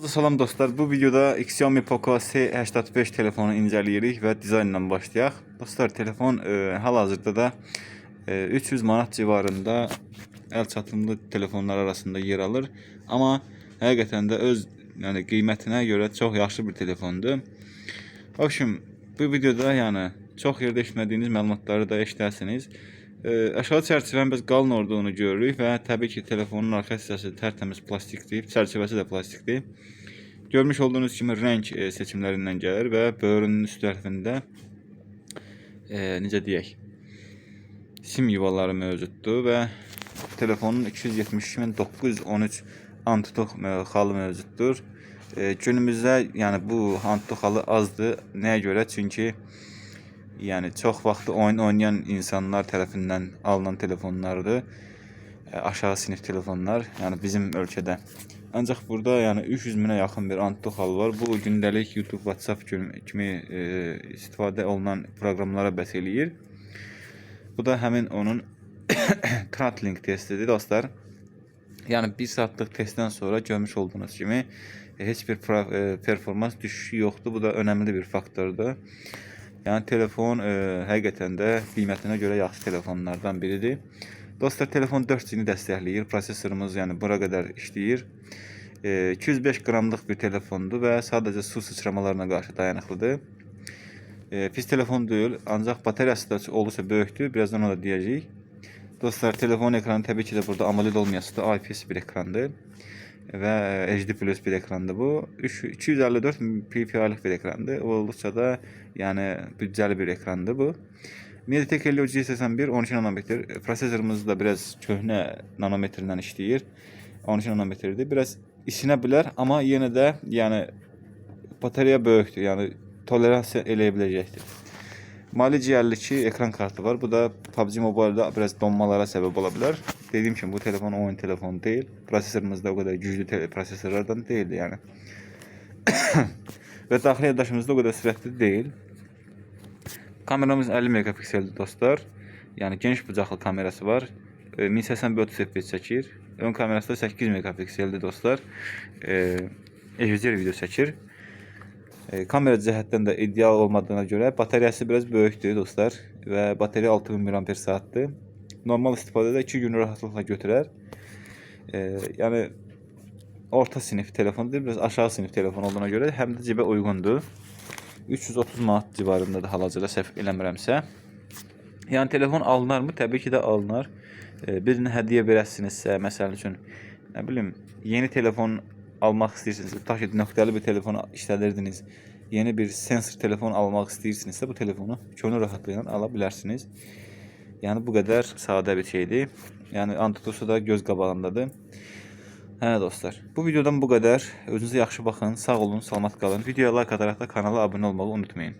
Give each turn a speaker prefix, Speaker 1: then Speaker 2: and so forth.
Speaker 1: Salam dostlar, bu videoda Xiaomi Poco C85 telefonu incələyirik və dizaynla başlayaq. Dostlar, telefon hal-hazırda da 300 manat civarında əl çatımlı telefonlar arasında yer alır. Amma həqiqətən də öz qiymətinə görə çox yaxşı bir telefondur. Общем, bu videoda çox yerdə eşitmədiyiniz məlumatları da eşidərsiniz. Aşağı çərçivənin biz qalın olduğunu görürük və təbii ki telefonun arxa hissəsi tərtəmiz plastikdir, çərçivəsi də plastikdir. Görmüş olduğunuz kimi rəng seçimlərindən gəlir və böyrünün üst tərəfində necə deyək, sim yuvaları mövcuddur və telefonun 272.913 Antutu xalı mövcuddur. Günümüzdə bu Antutu xalı azdır. Nəyə görə? Çünki çox vaxtı oyun oynayan insanlar tərəfindən alınan telefonlardır. Aşağı sinif telefonlar, bizim ölkədə. Ancaq burada 300 minə yaxın bir Antutu xalı var. Bu gündəlik YouTube, WhatsApp kimi istifadə olunan proqramlara bəs eləyir. Bu da həmin onun Kratlink testidir dostlar. Bir saatlıq testdən sonra görmüş olduğunuz kimi heç bir performans düşüşü yoxdur. Bu da önəmli bir faktordur. Telefon həqiqətən də qiymətinə görə yaxşı telefonlardan biridir. Dostlar, telefon 4G-ni dəstəkləyir. Prosesorumuz bura qədər işləyir. 205 qramlıq bir telefondur və sadəcə su sıçramalarına qarşı dayanıqlıdır. Pis telefon deyil, ancaq bateriyası da olursa böyükdür. Birazdan onu da deyəcəyik. Dostlar, telefon ekranı təbii ki də burada AMOLED olmayası da IPS bir ekrandır və HD Plus bir ekrandır bu. 254 ppi-lik bir ekrandır. Olduqca da büdcəli bir ekrandır bu. MediaTek Helio G81 12 nanometr. Prosesorumuz da biraz köhnə nanometrlə işləyir. 12 nanometrdir. Biraz isinə bilər, amma yenə də bateriya böyükdür. Toleransiya eləyə biləcəkdir. Mali G52 ekran kartı var. Bu da PUBG Mobile'da biraz donmalara səbəb ola bilər. Dediyim kimi bu telefon oyun telefonu deyil. Prosesorumuz da o qədər güclü prosesorlardan deyildi və daxili yaddaşımız da o qədər sürətli deyil. Kameramız 50 megapikseldir dostlar. Geniş bucaqlı kamerası var. 1080p 30 fps çəkir. Ön kamerası da 8 megapikseldir dostlar. HDR video çəkir. Kamera cəhətdən də ideal olmadığına görə bateriyası biraz böyükdür dostlar və bateriya 6000 mAh-dır. Normal istifadədə 2 gün rahatlıqla götürər. Orta sinif telefondur, biraz aşağı sinif telefon olduğuna görə həm də cibə uyğundur. 330 manat civarındadır hal-hazırda, səhv eləmirəmsə. Telefon alınarmı? Təbii ki də alınar. Birini hədiyyə verəsinizsə, məsəl üçün, yeni telefon almaq istəyirsinizsə, tutaq ki, nöqtəli bir telefon işlədirdiniz, yeni bir sensor telefon almaq istəyirsinizsə, bu telefonu könül rahatlığıyla ala bilərsiniz. Bu qədər sadə bir şeydir. Antutusu da göz qabağındadır. Dostlar, bu videodan bu qədər. Özünüzə yaxşı baxın, sağ olun, salamat qalın. Videoya like ataraq da kanala abunə olmağı unutmayın.